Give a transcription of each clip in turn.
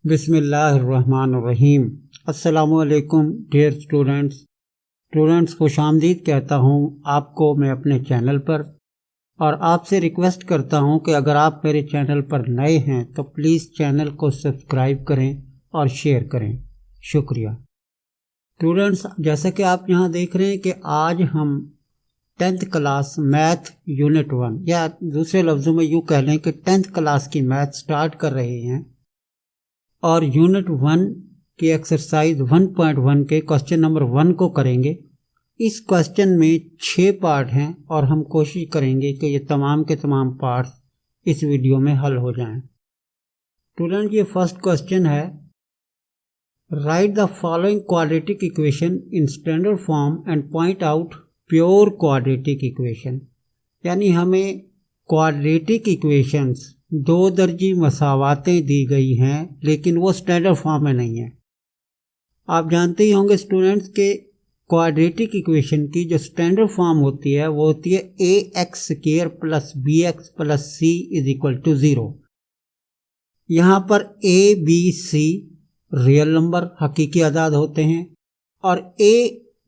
बिस्मिल्लाहिर्रहमानिर्रहीम। अस्सलामुअलैकुम dear students, खुशामदीद कहता हूँ आपको मैं अपने चैनल पर, और आपसे रिक्वेस्ट करता हूँ कि अगर आप मेरे चैनल पर नए हैं तो प्लीज़ चैनल को सब्सक्राइब करें और शेयर करें। शुक्रिया। स्टूडेंट्स, जैसा कि आप यहाँ देख रहे हैं कि आज हम 10th क्लास मैथ यूनिट 1, या दूसरे लफ्ज़ों में यूँ कह लें कि 10th क्लास की मैथ स्टार्ट कर रहे हैं, और यूनिट 1 की एक्सरसाइज 1.1 के क्वेश्चन नंबर 1 को करेंगे। इस क्वेश्चन में 6 पार्ट हैं और हम कोशिश करेंगे कि ये तमाम के तमाम पार्ट्स इस वीडियो में हल हो जाएं। स्टूडेंट, ये फर्स्ट क्वेश्चन है, right the following quadratic equation in standard form and point out pure quadratic equation. यानी हमें क्वाड्रेटिक इक्वेशंस, दो दर्जी मसावातें दी गई हैं लेकिन वो स्टैंडर्ड फॉर्म में नहीं है। आप जानते ही होंगे स्टूडेंट्स के क्वाड्रेटिक इक्वेशन की जो स्टैंडर्ड फॉर्म होती है वो होती है ax² plus bx plus c is equal to 0। यहाँ पर a b c real number हकीकी अदाद होते हैं और a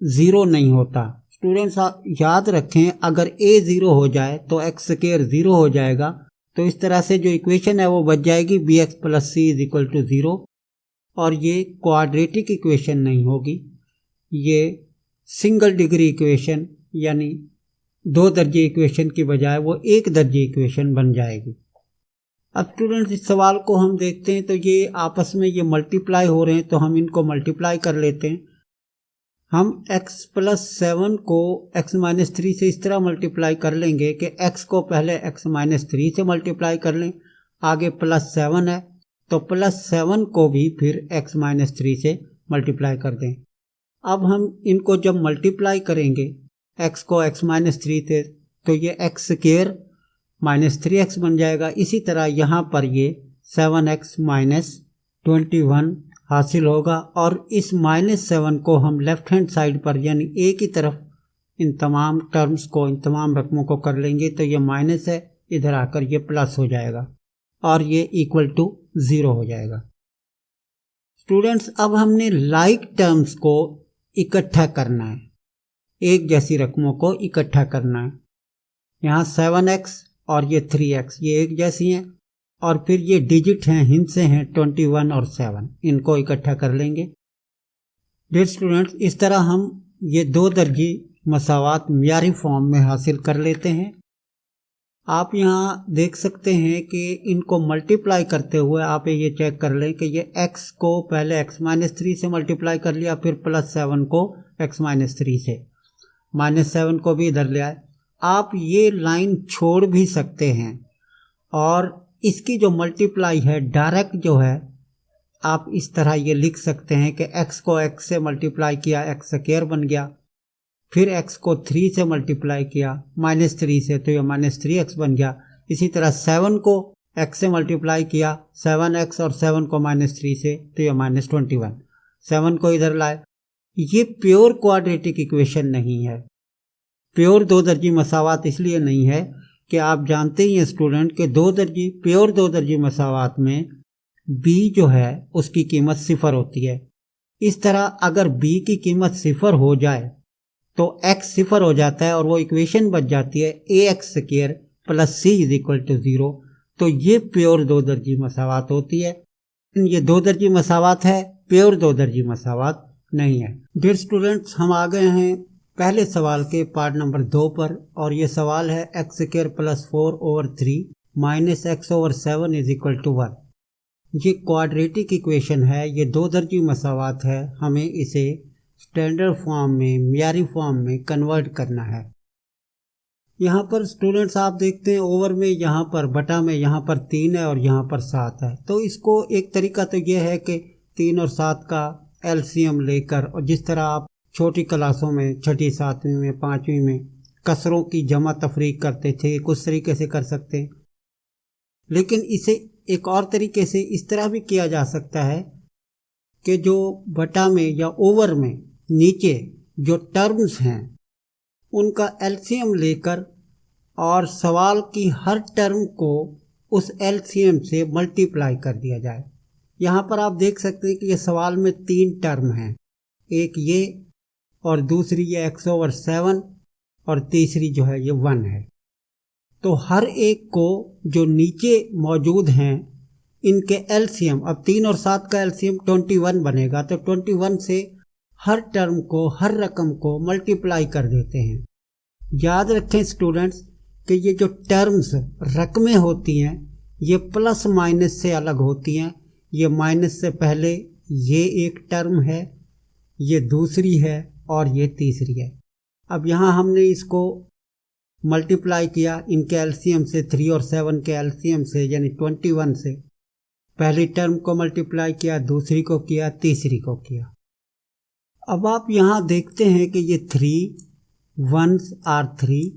0 नहीं होता। स्टूडेंट्स, आप याद रखें, अगर a 0 हो जाए तो x² 0 हो जाएगा, तो इस तरह से जो इक्वेशन है वो बच जाएगी bx plus c is equal to 0, और ये क्वाड्रेटिक इक्वेशन नहीं होगी, ये सिंगल डिग्री इक्वेशन यानी दो दर्जे इक्वेशन की बजाय वो एक दर्जे इक्वेशन बन जाएगी। अब स्टूडेंट्स, इस सवाल को हम देखते हैं तो ये आपस में ये मल्टीप्लाई हो रहे हैं, तो हम इनको मल्टीप्लाई कर लेते हैं। हम x प्लस 7 को x माइनस 3 से इस तरह मल्टीप्लाई कर लेंगे कि x को पहले x माइनस 3 से मल्टीप्लाई कर लें, आगे प्लस 7 है तो प्लस 7 को भी फिर x माइनस 3 से मल्टीप्लाई कर दें। अब हम इनको जब मल्टीप्लाई करेंगे x को x माइनस 3 से, तो ये x² माइनस 3x बन जाएगा। इसी तरह यहाँ पर ये 7x माइनस 21 हासिल होगा, और इस -7 को हम लेफ्ट हैंड साइड पर यानी a की तरफ इन तमाम टर्म्स को, इन तमाम रकमों को कर लेंगे, तो ये माइनस है, इधर आकर ये प्लस हो जाएगा और ये इक्वल टू 0 हो जाएगा। स्टूडेंट्स, अब हमने लाइक टर्म्स को इकट्ठा करना है, एक जैसी रकमों को इकट्ठा करना है। यहाँ 7x और ये 3x ये एक जैसी हैं, और फिर ये डिजिट हैं, हिंसे हैं 21 और 7, इनको इकट्ठा कर लेंगे। डियर स्टूडेंट्स, इस तरह हम ये दो दर्जी मसावात म्यारी फॉर्म में हासिल कर लेते हैं। आप यहाँ देख सकते हैं कि इनको मल्टीप्लाई करते हुए आप ये चेक कर लें कि ये x को पहले x माइनस 3 से मल्टीप्लाई कर लिया, फिर प्लस 7 को x माइनस 3 से, माइनस 7 को भी इधर ले आए। आप ये लाइन छोड़ भी सकते हैं, और इसकी जो मल्टीप्लाई है डायरेक्ट जो है, आप इस तरह ये लिख सकते हैं कि x को x से मल्टीप्लाई किया x² बन गया, फिर x को 3 से मल्टीप्लाई किया माइनस 3 से, तो ये माइनस 3x बन गया। इसी तरह 7 को x से मल्टीप्लाई किया 7x और 7 को माइनस 3 से, तो ये माइनस 21, 7 को इधर लाए। ये प्योर क्वाड्रेटिक इक्वेशन नहीं है। प्योर दो दर्जी मसावात इसलिए नहीं है कि आप जानते ही हैं स्टूडेंट के प्योर दो दर्जी मसावात में b जो है उसकी कीमत 0 होती है। इस तरह अगर b की कीमत 0 हो जाए तो x 0 हो जाता है और वो इक्वेशन बच जाती है ax² plus c is equal to 0। तो ये प्योर दो दर्जी मसावात होती है। ये दो दर्जी मसावात है, प्योर दो दर्जी मसावात नहीं है। डियर स्टूडेंट्स, हम आ गए हैं पहले सवाल के पार्ट नंबर 2 पर, और ये सवाल है x² plus 4/3 minus x/7 is equal to 1। ये क्वाड्रेटिक इक्वेशन है, ये दो दर्जी मसावात है, हमें इसे स्टैंडर्ड फॉर्म में, म्यारी फॉर्म में कन्वर्ट करना है। यहाँ पर स्टूडेंट्स आप देखते हैं ओवर में, यहाँ पर बटा में, यहाँ पर 3 है और यहाँ पर 7 है। तो इसको एक तरीका तो ये है कि 3 और 7 का एलसीएम लेकर, और जिस तरह आप छोटी क्लासों में 6ठी 7वीं में 5वीं में कसरों की जमा तफरीक करते थे, कुछ तरीके से कर सकते हैं। लेकिन इसे एक और तरीके से इस तरह भी किया जा सकता है कि जो बटा में या ओवर में नीचे जो टर्म्स हैं उनका एलसीएम लेकर और सवाल की हर टर्म को उस एलसीएम से मल्टीप्लाई कर दिया जाए। यहाँ पर आप देख सकते हैं कि ये सवाल में 3 टर्म हैं, एक ये और दूसरी ये x/7 और तीसरी जो है ये 1 है। तो हर एक को जो नीचे मौजूद हैं इनके एलसीएम, अब 3 और 7 का एलसीएम 21 बनेगा, तो 21 से हर टर्म को, हर रकम को मल्टीप्लाई कर देते हैं। याद रखें स्टूडेंट्स कि ये जो टर्म्स रकमें होती हैं ये प्लस माइनस से अलग होती हैं। ये माइनस से पहले ये एक टर्म है, ये दूसरी है और ये तीसरी है। अब यहाँ हमने इसको मल्टीप्लाई किया इनके एलसीएम से, 3 और 7 के एलसीएम से, यानी 21 से। पहली टर्म को मल्टीप्लाई किया, दूसरी को किया, तीसरी को किया। अब आप यहाँ देखते हैं कि ये 3 1s आर 3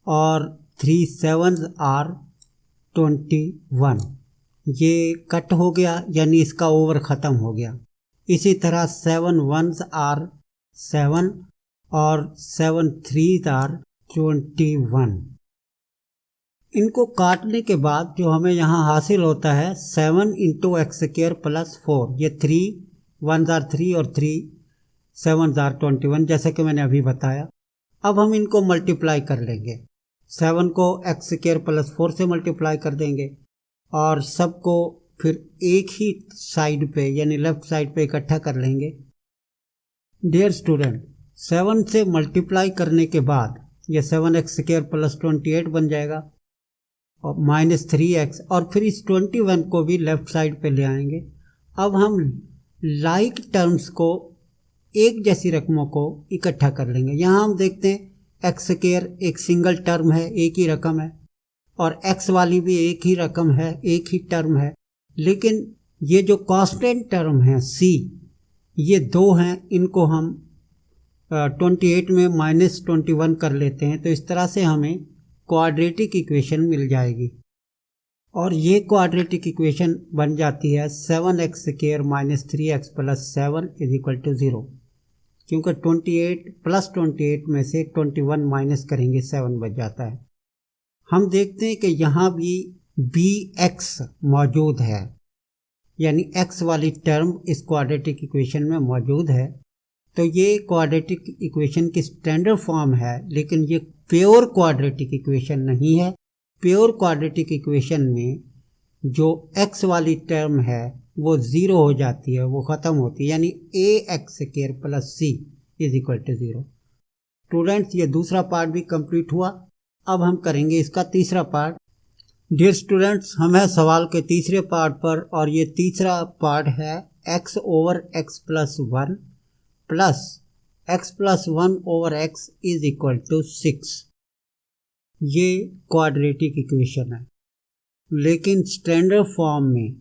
और 3 7s आर 21। ये कट हो गया, यानी इसका ओवर ख़त्म हो गया। इसी तरह 7 1s आर 7 और 7 3s आर 21। इनको काटने के बाद जो हमें यहाँ हासिल होता है 7 × x² + 4। ये 3 1s आर 3 और 3 7s आर 21, जैसे कि मैंने अभी बताया। अब हम इनको मल्टीप्लाई कर लेंगे। 7 को x² + 4 से मल्टीप्लाई कर देंगे और सबको फिर एक ही साइड पे यानी लेफ्ट साइड पे इकट्ठा कर लेंगे। डियर स्टूडेंट, 7 से मल्टीप्लाई करने के बाद यह 7x² + 28 बन जाएगा और -3x, और फिर इस 21 को भी लेफ्ट साइड पे ले आएंगे। अब हम लाइक टर्म्स को, एक जैसी रकमों को इकट्ठा कर लेंगे। यहाँ हम देखते हैं x² एक सिंगल टर्म है, एक ही रकम है, और x वाली भी एक ही रकम है, एक ही टर्म है। लेकिन ये जो कांस्टेंट टर्म है c, ये 2 हैं, इनको हम 28 में -21 कर लेते हैं। तो इस तरह से हमें क्वाड्रेटिक इक्वेशन मिल जाएगी और ये क्वाड्रेटिक इक्वेशन बन जाती है 7x² - 3x + 7 = 0, क्योंकि 28 + 28 में से 21 माइनस करेंगे 7 बच जाता है। हम देखते हैं कि यहाँ भी bx मौजूद है, यानी x वाली टर्म इस क्वाड्रेटिक इक्वेशन में मौजूद है। तो ये क्वाड्रेटिक इक्वेशन की स्टैंडर्ड फॉर्म है, लेकिन ये प्योर क्वाड्रेटिक इक्वेशन नहीं है। प्योर क्वाड्रेटिक इक्वेशन में जो x वाली टर्म है वो 0 हो जाती है, वो ख़त्म होती है, यानी ax² + c = 0। स्टूडेंट्स, ये दूसरा पार्ट भी कंप्लीट हुआ। अब हम करेंगे इसका तीसरा पार्ट। डियर स्टूडेंट्स, हम हैं सवाल के तीसरे पार्ट पर और ये तीसरा पार्ट है x/x + 1 प्लस x + 1/x = 6। ये क्वाड्रेटिक इक्वेशन है, लेकिन स्टैंडर्ड फॉर्म में,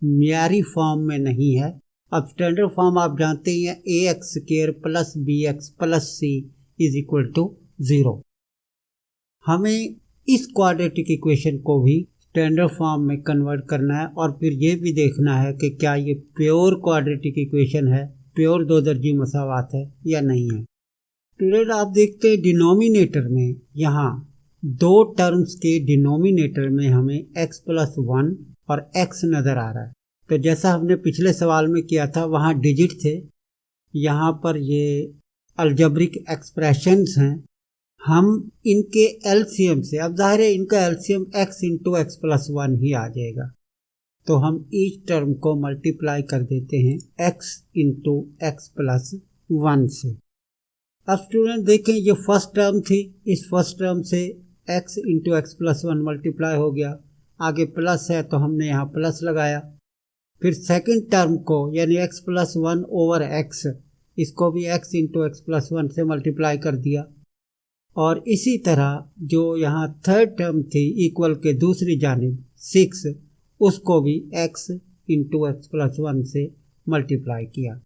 म्यारी फॉर्म में नहीं है। अब स्टैंडर्ड फॉर्म आप जानते ही हैं, ax² + bx + c = 0। हमें इस क्वाड्रेटिक इक्वेशन को भी स्टैंडर्ड फॉर्म में कन्वर्ट करना है और फिर ये भी देखना है कि क्या ये प्योर क्वाड्रेटिक इक्वेशन है, प्योर दो दर्जी मसावात है या नहीं है। स्टूडेंट, आप देखते हैं डिनोमिनेटर में, यहाँ 2 टर्म्स के डिनोमिनेटर में हमें x + 1 और x नज़र आ रहा है। तो जैसा हमने पिछले सवाल में किया था, वहाँ डिजिट थे, यहाँ पर ये अलजेब्रिक एक्सप्रेशंस हैं। हम इनके एलसीएम से, अब जाहिर है इनका एलसीएम x × x + 1 ही आ जाएगा, तो हम ईच टर्म को मल्टीप्लाई कर देते हैं x × x + 1 से। अब स्टूडेंट देखें, ये फर्स्ट टर्म थी, इस फर्स्ट टर्म से x × x + 1 मल्टीप्लाई हो गया, आगे प्लस है तो हमने यहाँ प्लस लगाया। फिर सेकंड टर्म को, यानी x + 1/x, इसको भी x × x + 1 से मल्टीप्लाई कर दिया। और इसी तरह जो यहाँ थर्ड टर्म थी इक्वल के दूसरी जानिब 6, उसको भी x × x + 1 से मल्टीप्लाई किया।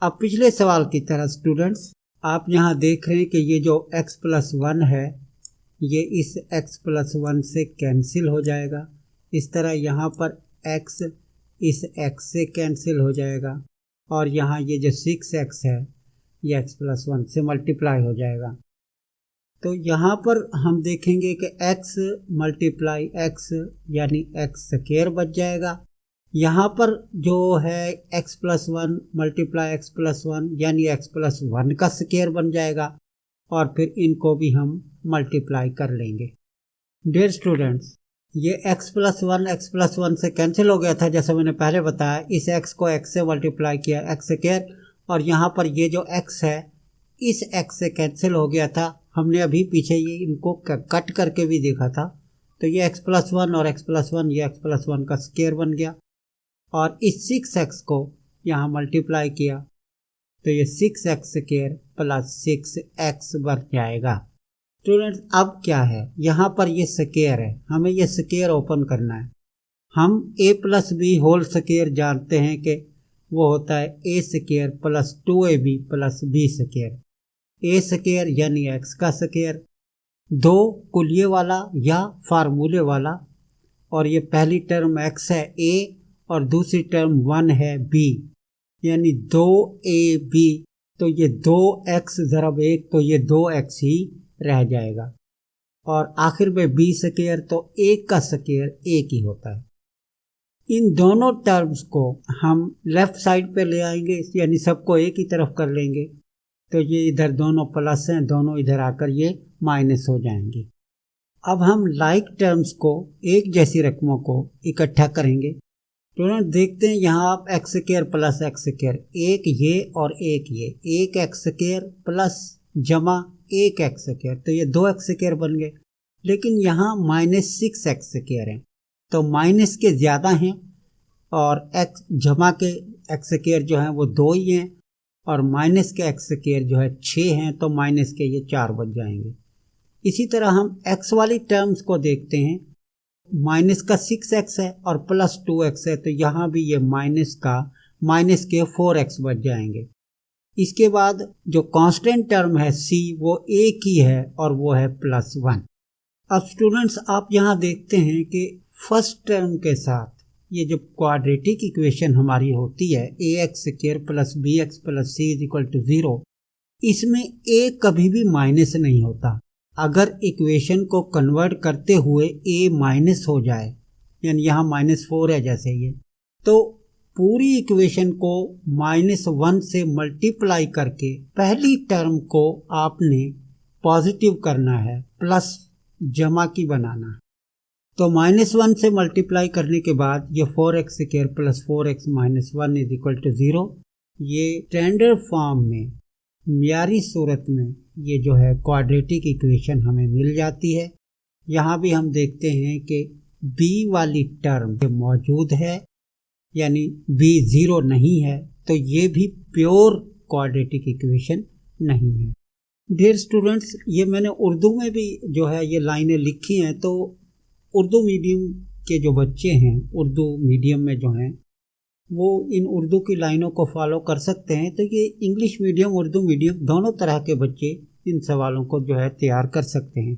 अब पिछले सवाल की तरह स्टूडेंट्स, आप यहाँ देख रहे हैं कि ये जो x + 1 है ये इस x + 1 से कैंसिल हो जाएगा। इस तरह यहाँ पर x इस x से कैंसिल हो जाएगा और यहाँ ये जो 6x है ये x + 1 से मल्टीप्लाई हो जाएगा। तो यहाँ पर हम देखेंगे कि x × x यानी x² बच जाएगा, यहाँ पर जो है x+1 मल्टीप्लाई x+1 यानी x+1 का स्क्वायर बन जाएगा और फिर इनको भी हम मल्टीप्लाई कर लेंगे। डियर स्टूडेंट्स, ये x+1 से कैंसिल हो गया था जैसे मैंने पहले बताया। इस x को x से मल्टीप्लाई किया x स्क्वायर, और यहाँ पर ये जो x है इस x से कैंसिल हो गया था। हमने अभी पीछे ये इनको कट करके भी देखा था। तो ये x+1 और x+1 ये x+1 का स्क्वायर बन गया और इस 6x को यहाँ मल्टीप्लाई किया तो ये 6x स्क्वायर प्लस 6x बन जाएगा। स्टूडेंट्स, अब क्या है, यहाँ पर ये स्क्वायर है, हमें ये स्क्वायर ओपन करना है। हम a+b होल स्क्वायर जानते हैं कि वो होता है a स्क्वायर plus 2ab plus b square. a square यानी x का स्क्वायर, दो कुलिये वाला या फार्मूले वाला, और ये पहली टर्म x है a और दूसरी टर्म 1 है b, यानी 2ab। तो ये 2x ज़रब 1 तो ये 2x ही रह जाएगा, और आखिर में b स्क्वायर तो 1 का स्क्वायर 1 ही होता है। इन दोनों टर्म्स को हम लेफ्ट साइड पे ले आएंगे, यानी सबको एक ही तरफ कर लेंगे। तो ये इधर दोनों प्लस हैं, दोनों इधर आकर ये माइनस हो जाएंगे। अब हम लाइक टर्म्स को, एक जैसी रकमों को इकट्ठा करेंगे। तो देखते हैं यहाँ आप x square plus x square, एक ये और एक ये, एक x स्क्वायर प्लस जमा एक x स्क्वायर, तो ये 2x स्क्वायर बन गए। लेकिन यहाँ -6x स्क्वायर है तो माइनस के ज़्यादा हैं, और x जमा के x स्क्वायर जो है वो 2 ही हैं, और माइनस के x स्क्वायर जो है 6 हैं, तो माइनस के ये 4 बच जाएंगे। इसी तरह हम x वाली टर्म्स को देखते हैं। माइनस का 6x है और प्लस 2x है, तो यहाँ भी ये माइनस के 4x बच जाएंगे। इसके बाद जो कांस्टेंट टर्म है c वो एक ही है और वो है +1। अब स्टूडेंट्स, आप यहाँ देखते हैं कि फर्स्ट टर्म के साथ ये जो क्वाड्रेटिक इक्वेशन हमारी होती है ax² plus bx plus c = 0, इसमें a कभी भी माइनस नहीं होता। अगर इक्वेशन को कन्वर्ट करते हुए a माइनस हो जाए, यानी यहाँ -4 है जैसे ये, तो पूरी इक्वेशन को -1 से मल्टीप्लाई करके पहली टर्म को आपने पॉजिटिव करना है, प्लस जमा की बनाना है। तो -1 से मल्टीप्लाई करने के बाद ये 4x² प्लस 4x माइनस 1 = 0। ये स्टैंडर्ड फॉर्म में, म्यारी सूरत में ये जो है क्वाड्रेटिक इक्वेशन हमें मिल जाती है। यहाँ भी हम देखते हैं कि b वाली टर्म मौजूद है, यानी b 0 नहीं है, तो ये भी प्योर क्वाड्रेटिक इक्वेशन नहीं है। डियर स्टूडेंट्स, ये मैंने उर्दू में भी जो है ये लाइनें लिखी हैं, तो उर्दू मीडियम के जो बच्चे हैं, उर्दू मीडियम में जो हैं, वो इन उर्दू की लाइनों को फॉलो कर सकते हैं। तो ये इंग्लिश मीडियम, उर्दू मीडियम दोनों तरह के बच्चे इन सवालों को जो है तैयार कर सकते हैं।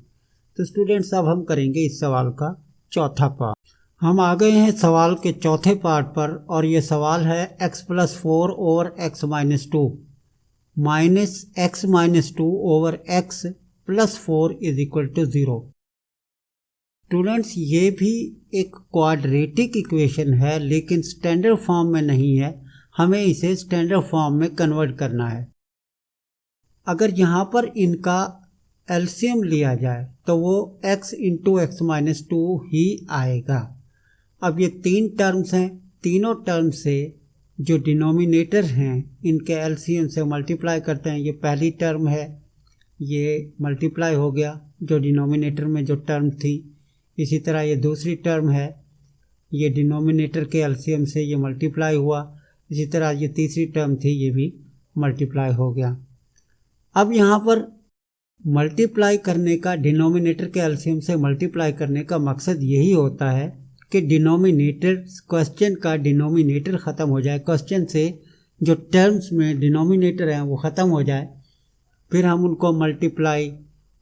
तो स्टूडेंट्स, अब हम करेंगे इस सवाल का चौथा पार्ट। हम आ गए हैं सवाल के चौथे पार्ट पर, और ये सवाल है x+4 over x - 2 minus x - 2 over x + 4 = 0। Students, ये भी एक क्वाड्रेटिक इक्वेशन है, लेकिन स्टैंडर्ड फॉर्म में नहीं है। हमें इसे स्टैंडर्ड फॉर्म में कन्वर्ट करना है। अगर यहाँ पर इनका एलसीएम लिया जाए तो वो x × x - 2 ही आएगा। अब ये 3 टर्म्स हैं, तीनों टर्म से जो डिनोमिनेटर हैं इनके एलसीएम से मल्टीप्लाई करते हैं। ये पहली टर्म है, ये मल्टीप्लाई हो गया जो डिनोमिनेटर में जो टर्म थी। इसी तरह ये दूसरी टर्म है, ये डिनोमिनेटर के एलसीएम से ये मल्टीप्लाई हुआ। इसी तरह ये तीसरी टर्म थी, ये भी मल्टीप्लाई हो गया। अब यहाँ पर मल्टीप्लाई करने का, डिनोमिनेटर के एलसीएम से मल्टीप्लाई करने का मकसद यही होता है कि डिनोमिनेटर, क्वेश्चन का डिनोमिनेटर ख़त्म हो जाए, क्वेश्चन से जो टर्म्स में डिनोमिनेटर हैं वो ख़त्म हो जाए, फिर हम उनको मल्टीप्लाई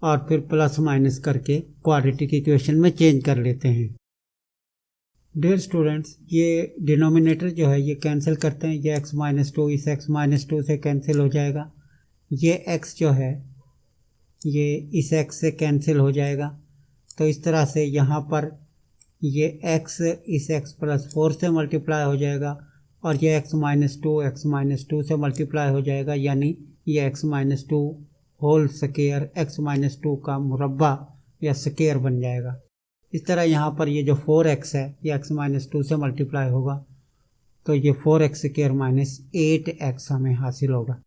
और फिर प्लस माइनस करके क्वाड्रेटिक इक्वेशन में चेंज कर लेते हैं। डियर स्टूडेंट्स, ये डिनोमिनेटर जो है ये कैंसिल करते हैं। ये x - 2 इस x - 2 से कैंसिल हो जाएगा। ये x जो है ये इस x से कैंसिल हो जाएगा। तो इस तरह से यहाँ पर ये x इस x प्लस 4 से मल्टीप्लाई हो जाएगा और ये x माइनस टू से मल्टीप्लाई हो जाएगा, यानी ये x minus two whole square x minus two का मुरब्बा या स्क्वायर बन जाएगा। इस तरह यहाँ पर ये जो 4x है ये x माइनस टू से मल्टीप्लाई होगा, तो ये 4x स्क्वायर माइनस 8x हमें हासिल होगा।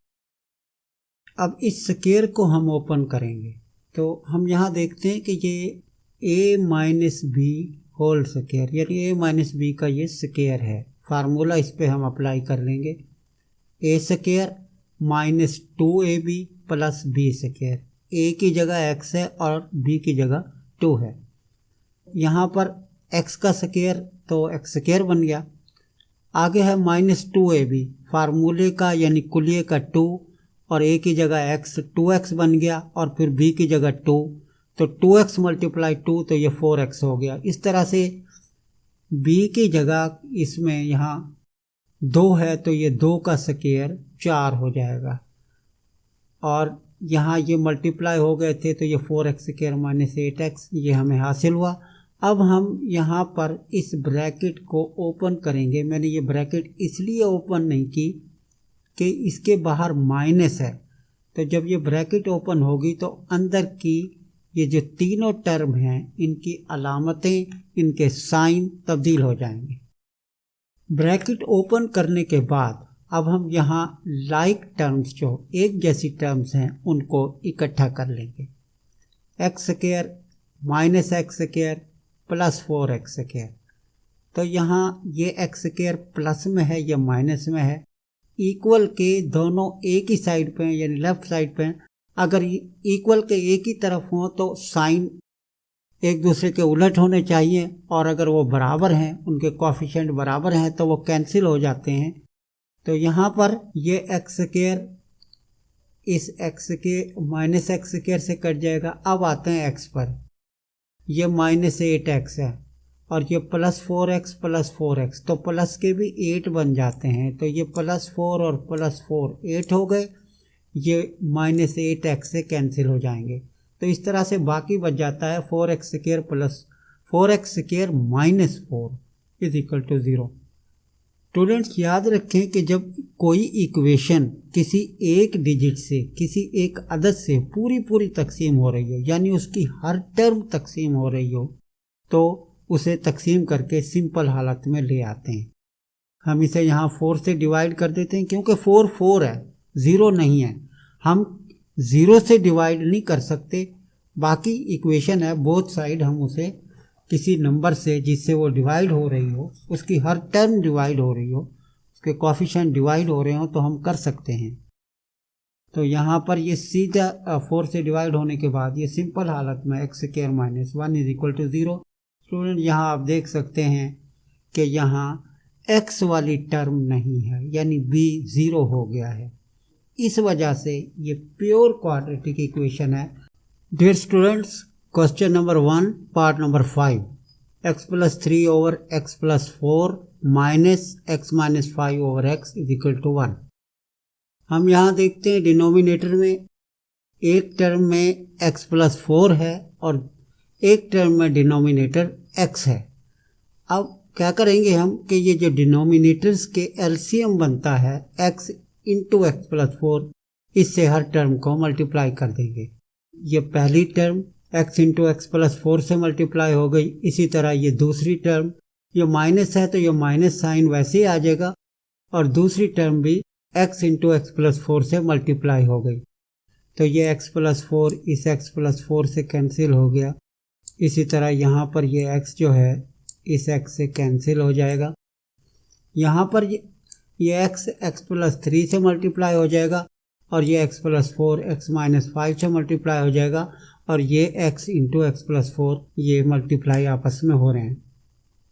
अब इस स्क्वायर को हम ओपन करेंगे तो हम यहाँ देखते हैं कि ये a minus b whole square, यानी a माइनस बी का ये स्क्वायर है। फार्मूला इस पे हम अप्लाई कर लेंगे, a square minus 2ab plus b square. a की जगह x है और b की जगह 2 है। यहाँ पर x का स्क्वायर तो x स्क्वायर बन गया। आगे है माइनस 2ab, फार्मूले का यानी कुलिये का 2 और a की जगह x 2x बन गया और फिर b की जगह 2, तो 2x मल्टीप्लाई 2 तो ये 4x हो गया। इस तरह से b की जगह इसमें यहाँ 2 है तो ये 2 का स्क्वायर 4 हो जाएगा और यहाँ ये मल्टीप्लाई हो गए थे तो ये 4x स्क्वायर माइनस 8x ये हमें हासिल हुआ। अब हम यहाँ पर इस ब्रैकेट को ओपन करेंगे। मैंने ये ब्रैकेट इसलिए ओपन नहीं की कि इसके बाहर माइनस है, तो जब ये ब्रैकेट ओपन होगी तो अंदर की ये जो तीनों टर्म हैं इनकी अलामतें, इनके साइन तब्दील हो जाएंगे। ब्रैकेट ओपन करने के बाद अब हम यहाँ लाइक टर्म्स जो एक जैसी टर्म्स हैं उनको इकट्ठा कर लेंगे। X square minus x square plus 4x square, तो यहाँ ये एक्स स्क्वायर प्लस में है या माइनस में है, इक्वल के दोनों एक ही साइड पे हैं यानी लेफ्ट साइड पे हैं। अगर इक्वल के एक ही तरफ हो तो साइन एक दूसरे के उलट होने चाहिए और अगर वो बराबर हैं, उनके कोएफिशिएंट बराबर हैं तो वो कैंसिल हो जाते हैं। तो यहाँ पर ये एक्स स्क्वायर इस एक्स के माइनस एक्स स्क्वायर से कट जाएगा। अब आते हैं एक्स पर, ये माइनस 8x है और ये प्लस 4x प्लस 4x, तो प्लस के भी 8 बन जाते हैं, तो ये प्लस 4 और प्लस 4 8 हो गए, ये माइनस 8x से कैंसिल हो जाएंगे। तो इस तरह से बाकी बच जाता है 4x square plus 4x square minus 4 is equal to 0। Students याद रखें कि जब कोई इक्वेशन किसी एक डिजिट से, किसी एक अदद से पूरी तकसीम हो रही हो, यानी उसकी हर टर्म तकसीम हो रही हो, तो उसे तकसीम करके सिंपल हालत में ले आते हैं। हम इसे यहाँ 4 से डिवाइड कर देते हैं क्योंकि 4 4 है, 0 नहीं है। हम 0 से डिवाइड नहीं कर सकते, बाकी इक्वेशन है बोथ साइड हम उसे किसी नंबर से जिससे वो डिवाइड हो रही हो, उसकी हर टर्म डिवाइड हो रही हो, उसके कोएफिशिएंट डिवाइड हो रहे हो तो हम कर सकते हैं। तो यहाँ पर ये सीधा 4 से डिवाइड होने के बाद ये सिंपल हालत में x square minus 1 is equal to 0। Student यहाँ आप देख सकते हैं कि यहाँ x वाली टर्म नहीं है, यानी b 0 हो गया है। इस वजह से ये प्योर क्वाड्रेटिक इक्वेशन है। Dear students, question number 1 part number 5, x plus 3 over x plus 4 minus x minus 5 over x is equal to 1। हम यहाँ देखते हैं डिनोमिनेटर में एक टर्म में x प्लस 4 है और एक टर्म में डिनोमिनेटर x है। अब क्या करेंगे हम कि ये जो डिनोमिनेटर्स के एलसीएम बनता है x इंटू एक्स प्लस 4, इससे हर टर्म को मल्टीप्लाई कर देंगे। ये पहली term x into x plus 4 से मल्टीप्लाई हो गई। इसी तरह ये दूसरी टर्म, ये माइनस है तो ये माइनस साइन वैसे ही आ जाएगा और दूसरी टर्म भी x इंटू एक्स प्लस 4 से मल्टीप्लाई हो गई, तो ये x प्लस 4 इस x प्लस 4 से कैंसिल हो गया। इसी तरह यहाँ पर ये x जो है इस x से कैंसिल हो जाएगा। यहाँ पर ये x प्लस 3 से मल्टीप्लाई हो जाएगा और ये x प्लस 4 x माइनस 5 से मल्टीप्लाई हो जाएगा और ये x इंटू एक्स प्लस 4 ये मल्टीप्लाई आपस में हो रहे हैं।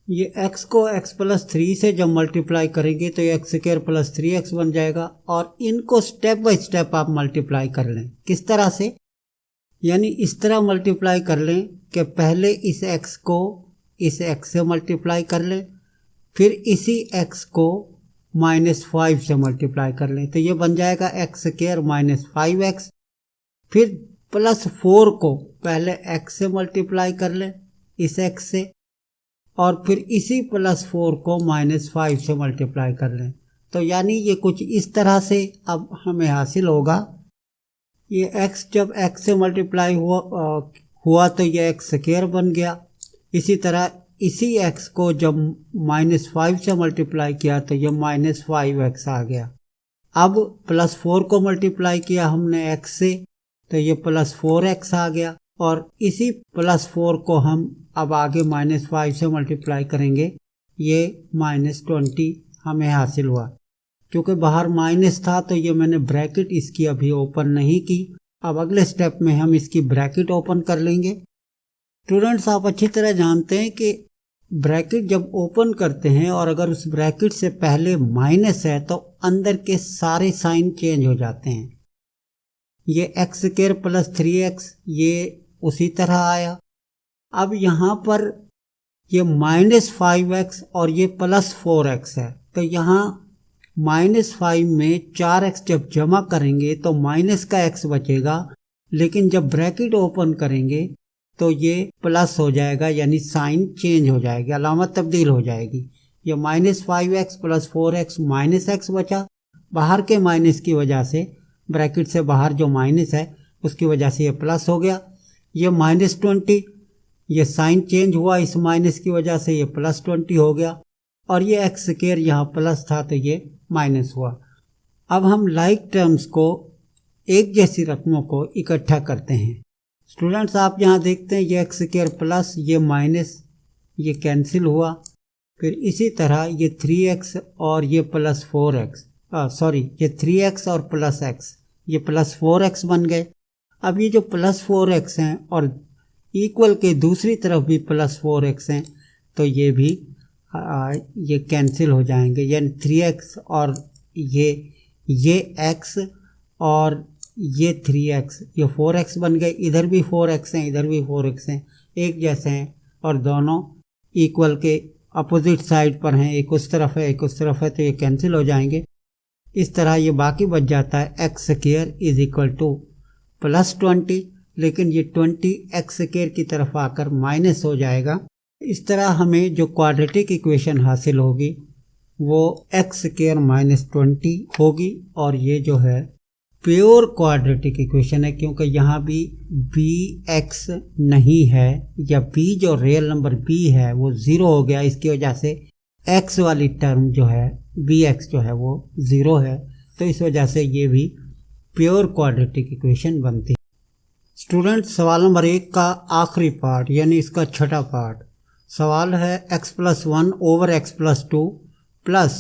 ये x को x प्लस 3 से जब मल्टीप्लाई करेंगे तो ये एक्स स्क्वायर प्लस 3x बन जाएगा और इनको स्टेप बाय स्टेप आप मल्टीप्लाई कर लें। किस तरह से? यानी इस तरह मल्टीप्लाई कर लें कि पहले इस x को इस x से मल्टीप्लाई कर लें, फिर इसी x को माइनस 5 से मल्टीप्लाई कर लें, तो ये बन जाएगा एक्स स्क्वायर माइनस 5x। फिर प्लस 4 को पहले x से मल्टीप्लाई कर लें इस x से और फिर इसी +4 को -5 से मल्टीप्लाई कर लें। तो यानी ये कुछ इस तरह से अब हमें हासिल होगा। ये x जब x से मल्टीप्लाई हुआ तो ये x² बन गया। इसी तरह इसी x को जब -5 से मल्टीप्लाई किया तो ये -5x आ गया। अब +4 को मल्टीप्लाई किया हमने x से तो ये +4x आ गया, और इसी +4 को हम अब आगे -5 से मल्टीप्लाई करेंगे, ये -20 हमें हासिल हुआ। क्योंकि बाहर माइनस था तो ये मैंने ब्रैकेट इसकी अभी ओपन नहीं की। अब अगले स्टेप में हम इसकी ब्रैकेट ओपन कर लेंगे। स्टूडेंट्स, आप अच्छी तरह जानते हैं कि ब्रैकेट जब ओपन करते हैं और अगर उस ब्रैकेट से पहले माइनस है तो अंदर के सारे साइन चेंज हो जाते हैं। ये x² + 3x ये उसी तरह आया। अब यहाँ पर ये -5x और ये +4x है, तो यहाँ -5 में 4x जब जमा करेंगे तो माइनस का x बचेगा, लेकिन जब ब्रैकेट ओपन करेंगे तो ये प्लस हो जाएगा, यानी साइन चेंज हो जाएगी, अलामत तब्दील हो जाएगी। ये -5x + 4x -x बचा, बाहर के माइनस की वजह से, ब्रैकेट से बाहर जो माइनस है उसकी वजह से ये प्लस हो गया। ये -20, ये साइन चेंज हुआ, इस माइनस की वजह से ये +20 हो गया, और ये x² यहाँ प्लस था तो ये माइनस हुआ। अब हम लाइक टर्म्स को, एक जैसी रकमों को इकट्ठा करते हैं। स्टूडेंट्स, आप यहाँ देखते हैं ये x² प्लस ये माइनस, ये कैंसिल हुआ। फिर इसी तरह ये 3x और ये +4x, ये 3x और +x, ये +4x बन गए। अब ये जो +4x हैं और इक्वल के दूसरी तरफ भी +4x हैं, तो ये भी ये कैंसिल हो जाएंगे, यानी 3x और ये x और ये 3x, ये 4x बन गए। इधर भी 4x हैं, इधर भी 4x हैं, एक जैसे हैं और दोनों इक्वल के अपोजिट साइड पर हैं, एक उस तरफ है एक उस तरफ है, तो ये कैंसिल हो जाएंगे। इस तरह ये बाकी बच जाता है x² = +20, लेकिन ये 20 x² की तरफ आकर माइनस हो जाएगा। इस तरह हमें जो क्वाड्रेटिक इक्वेशन हासिल होगी वो x² - 20 होगी, और ये जो है प्योर क्वाड्रेटिक इक्वेशन है, क्योंकि यहाँ भी bx नहीं है, या b जो रियल नंबर b है वो 0 हो गया। इसकी वजह से x वाली टर्म जो है bx जो है वो 0 है, तो इस वजह से ये भी प्योर क्वाड्रेटिक इक्वेशन बनती है। स्टूडेंट, सवाल नंबर 1 का आखिरी पार्ट, यानी इसका छठा पार्ट, सवाल है x + 1 / x + 2 plus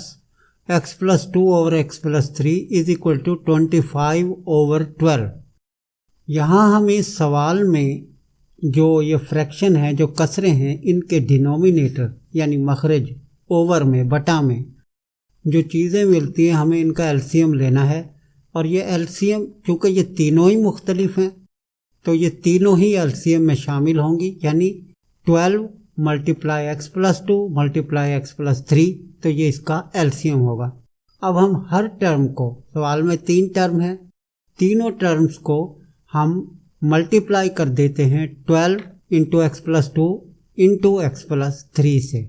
x + 2 / x + 3 = 25 / 12। यहाँ हम इस सवाल में जो ये फ्रैक्शन है, जो कसरे हैं, इनके डिनोमिनेटर यानी मखरज, ओवर में, बटा में जो चीज़ें मिलती हैं हमें इनका एलसीएम लेना है। और ये एलसीएम, चूँकि ये तीनों ही मुख्तलिफ हैं तो ये तीनों ही एलसीएम में शामिल होंगी, यानी 12 × x + 2 × x + 3, तो ये इसका एलसीएम होगा। अब हम हर टर्म को, सवाल में 3 टर्म है, तीनों टर्म्स को हम मल्टीप्लाई कर देते हैं 12 × x + 2 × x + 3 से।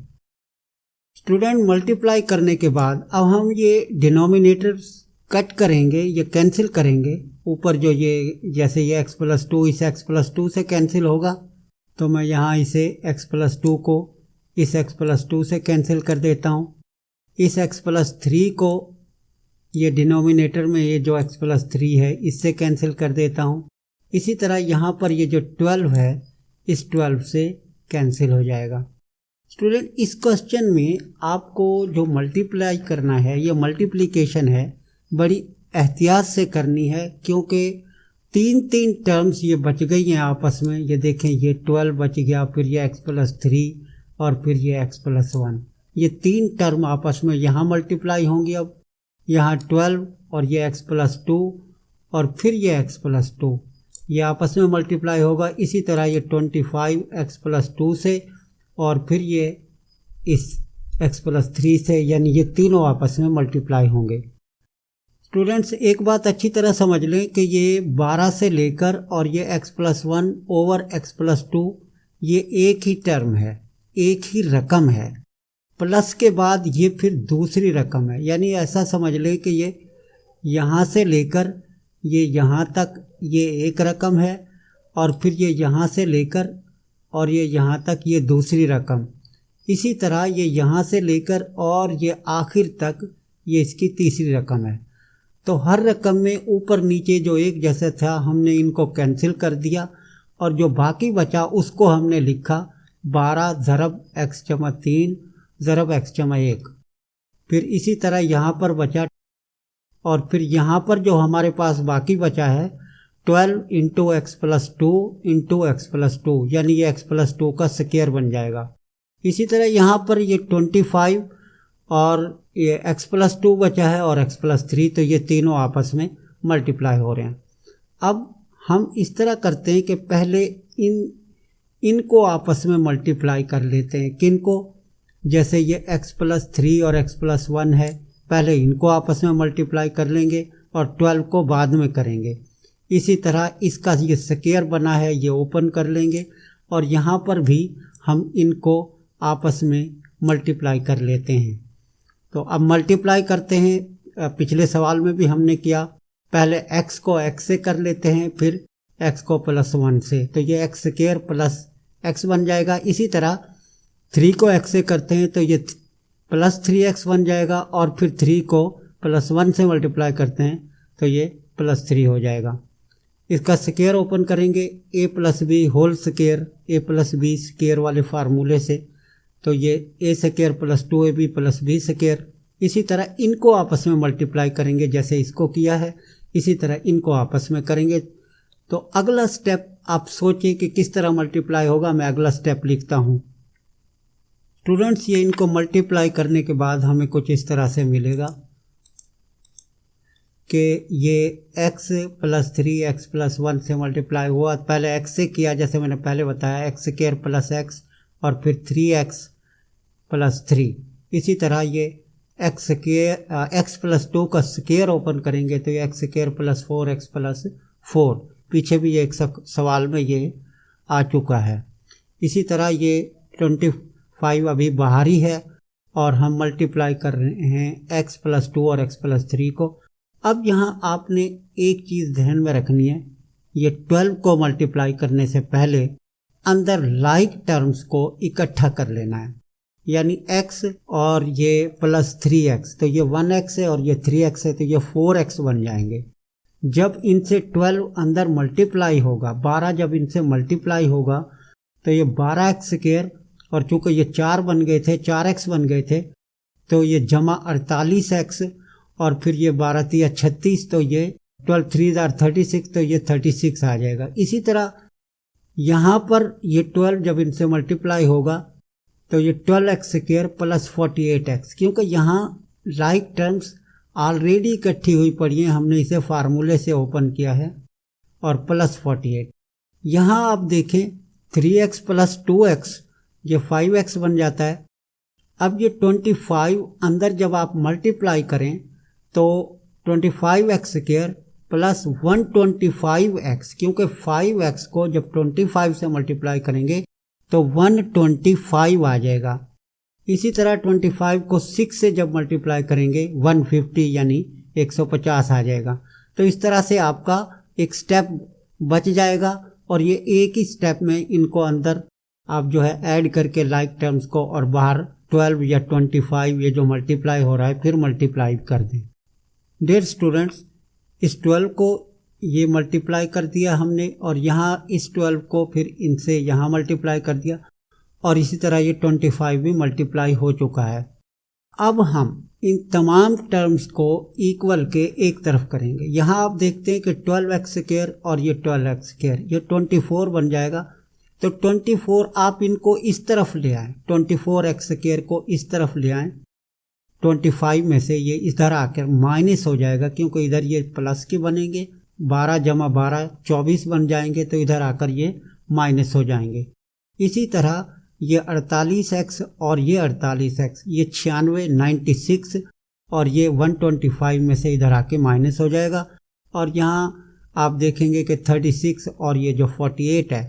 स्टूडेंट, मल्टीप्लाई करने के बाद अब हम ये डिनोमिनेटर्स कट करेंगे, ये कैंसिल करेंगे। ऊपर जो ये, जैसे ये x + 2 इस x + 2 से कैंसिल होगा, तो मैं यहाँ इसे x + 2 को इस x + 2 से कैंसिल कर देता हूँ। इस x + 3 को ये डिनोमिनेटर में ये जो x + 3 है इससे कैंसिल कर देता हूँ। इसी तरह यहाँ पर ये जो 12 है इस 12 से कैंसिल हो जाएगा। स्टूडेंट, इस क्वेश्चन में आपको जो मल्टीप्लाई करना है, ये मल्टीप्लिकेशन है, बड़ी एहतियात से करनी है, क्योंकि 3 टर्म्स ये बच गई हैं आपस में। ये देखें, ये 12 बच गया, फिर ये x + 3 और फिर ये x + 1, ये 3 टर्म आपस में यहाँ मल्टीप्लाई होंगी। अब यहाँ 12 और ये x + 2 और फिर ये x + 2 ये आपस में मल्टीप्लाई होगा। इसी तरह ये 25 x + 2 से और फिर ये इस x + 3 से, यानी ये तीनों आपस में मल्टीप्लाई होंगे। स्टूडेंट्स, एक बात अच्छी तरह समझ लें कि ये 12 से लेकर और ये x + 1 / x + 2 ये एक ही टर्म है, एक ही रकम है, प्लस के बाद ये फिर दूसरी रकम है। यानी ऐसा समझ लें कि ये यहाँ से लेकर ये यहाँ तक ये एक रकम है, और फिर ये यहाँ से लेकर और ये यहाँ तक ये दूसरी रकम। इसी तरह ये यहाँ से लेकर और ये आखिर तक ये इसकी तीसरी रकम है। तो हर रकम में ऊपर नीचे जो एक जैसा था हमने इनको कैंसिल कर दिया, और जो बाकी बचा उसको हमने लिखा 12 ज़रब x जमा 3 ज़रब x जमा 1। फिर इसी तरह यहाँ पर बचा, और फिर यहाँ पर जो हमारे पास बाकी बचा है 12 into x plus 2 into x plus 2, यानी ये x प्लस 2 का स्क्वायर बन जाएगा। इसी तरह यहाँ पर ये 25 और ये x प्लस 2 बचा है और x प्लस 3, तो ये तीनों आपस में मल्टीप्लाई हो रहे हैं। अब हम इस तरह करते हैं कि पहले इनको आपस में मल्टीप्लाई कर लेते हैं। किनको? जैसे ये x प्लस 3 और x प्लस 1 है, पहले इनको आपस में मल्टीप्लाई कर लेंगे और 12 को बाद में करेंगे। इसी तरह इसका ये स्क्वायर बना है, ये ओपन कर लेंगे, और यहाँ पर भी हम इनको आपस में मल्टीप्लाई कर लेते हैं। तो अब मल्टीप्लाई करते हैं, पिछले सवाल में भी हमने किया, पहले x को x से कर लेते हैं, फिर x को प्लस 1 से, तो ये x स्क्वायर प्लस x बन जाएगा। इसी तरह 3 को x से करते हैं तो ये प्लस 3x बन जाएगा, और फिर 3 को प्लस 1 से मल्टीप्लाई करते हैं तो ये प्लस 3 हो जाएगा। इसका स्क्वायर ओपन करेंगे, a plus b whole square, a plus b square वाले फार्मूले से, तो ये a स्क्वायर plus 2ab plus b square. इसी तरह इनको आपस में मल्टीप्लाई करेंगे, जैसे इसको किया है इसी तरह इनको आपस में करेंगे। तो अगला स्टेप आप सोचिए कि किस तरह मल्टीप्लाई होगा। मैं अगला स्टेप लिखता हूँ। स्टूडेंट्स, ये इनको मल्टीप्लाई करने के बाद हमें कुछ इस तरह से मिलेगा कि ये x प्लस 3 x प्लस 1 से मल्टीप्लाई हुआ, पहले x से किया जैसे मैंने पहले बताया, x स्क्वायर प्लस x और फिर 3x प्लस 3। इसी तरह ये x प्लस 2 का स्क्वायर ओपन करेंगे तो ये x square plus 4x plus 4। पीछे भी एक सवाल में ये आ चुका है। इसी तरह ये 25 अभी बाहर ही है और हम मल्टीप्लाई कर रहे हैं x प्लस 2 और x प्लस 3 को। अब यहाँ आपने एक चीज़ ध्यान में रखनी है, ये 12 को मल्टीप्लाई करने से पहले अंदर लाइक टर्म्स को इकट्ठा कर लेना है। यानी x और ये प्लस 3x, तो ये 1x है और ये 3x है, तो ये 4x बन जाएंगे। जब इनसे 12 अंदर मल्टीप्लाई होगा, 12 जब इनसे मल्टीप्लाई होगा तो ये 12x स्क्वायर, और चूँकि ये 4 बन गए थे, 4x बन गए थे, तो ये जमा 48x, और फिर ये 12 3 36, तो ये 12 3 36, तो ये 36 आ जाएगा। इसी तरह यहाँ पर ये 12 जब इनसे मल्टीप्लाई होगा तो ये 12x स्क्वायर प्लस 48x, क्योंकि यहाँ लाइक टर्म्स ऑलरेडी इकट्ठी हुई पड़ी हैं, हमने इसे फार्मूले से ओपन किया है, और प्लस 48। यहाँ आप देखें 3x प्लस 2x ये 5x बन जाता है। अब ये 25 अंदर जब आप मल्टीप्लाई करें तो 25x स्क्वायर प्लस 125x, क्योंकि 5x को जब 25 से मल्टीप्लाई करेंगे तो 125 आ जाएगा। इसी तरह 25 को 6 से जब मल्टीप्लाई करेंगे 150 यानी 150 आ जाएगा। तो इस तरह से आपका एक स्टेप बच जाएगा, और ये एक ही स्टेप में इनको अंदर आप जो है ऐड करके लाइक टर्म्स को, और बाहर 12 या 25 ये जो मल्टीप्लाई हो रहा है फिर मल्टीप्लाई कर दें। डियर स्टूडेंट्स, इस 12 को ये मल्टीप्लाई कर दिया हमने, और यहाँ इस 12 को फिर इनसे यहाँ मल्टीप्लाई कर दिया, और इसी तरह ये 25 भी मल्टीप्लाई हो चुका है। अब हम इन तमाम टर्म्स को इक्वल के एक तरफ करेंगे। यहाँ आप देखते हैं कि 12x स्क्वायर और ये 12x स्क्वायर ये 24 बन जाएगा। तो 24 आप इनको इस तरफ ले आएँ, 24x स्क्वायर को इस तरफ ले आएँ, 25 में से ये इधर आकर माइनस हो जाएगा, क्योंकि इधर ये प्लस के बनेंगे, 12 जमा 12 24 बन जाएंगे, तो इधर आकर ये माइनस हो जाएंगे। इसी तरह ये 48x और ये 48x ये 96 96, और ये 125 में से इधर आके माइनस हो जाएगा। और यहाँ आप देखेंगे कि 36 और ये जो 48 है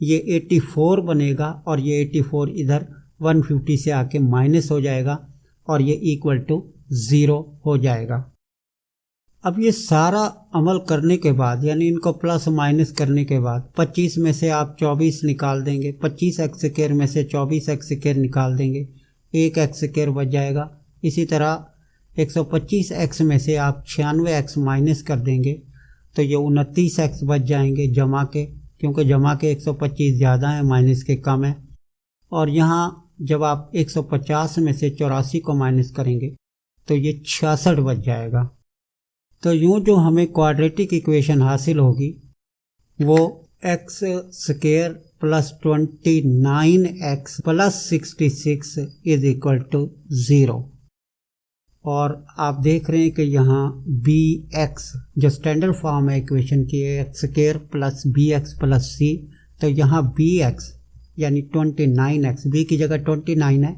ये 84 बनेगा, और ये 84 इधर 150 से आके माइनस हो जाएगा और ये इक्वल टू 0 हो जाएगा। अब ये सारा अमल करने के बाद यानी इनको प्लस माइनस करने के बाद 25 में से आप 24 निकाल देंगे, 25 एक्स स्क्वायर में से 24 एक्स स्क्वायर निकाल देंगे, 1 एक्स स्क्वायर बच जाएगा। इसी तरह 125 एक्स में से आप 96 एक्स माइनस कर देंगे तो ये 29 एक्स बच जाएंगे जमा के, क्योंकि जमा के 125 ज़्यादा है माइनस के कम है। और यहाँ जब आप 150 में से 84 को माइनस करेंगे तो ये 66 बच जाएगा। तो यूँ जो हमें क्वाड्रेटिक इक्वेशन हासिल होगी वो x square plus 29x plus 66 is equal to 0। और आप देख रहे हैं कि यहाँ bx जो स्टैंडर्ड फॉर्म है इक्वेशन की है x square plus bx plus c, तो यहाँ bx यानी 29x, b की जगह 29 है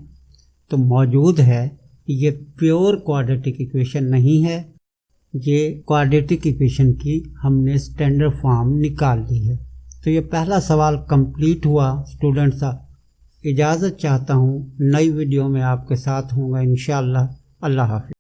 तो मौजूद है। ये प्योर क्वाड्रेटिक इक्वेशन नहीं है, ये क्वाड्रेटिक इक्वेशन की हमने स्टैंडर्ड फॉर्म निकाल ली है। तो ये पहला सवाल कंप्लीट हुआ स्टूडेंट्स। इजाज़त चाहता हूँ, नई वीडियो में आपके साथ हूँगा इंशाअल्लाह। अल्लाह हाफ़िज़।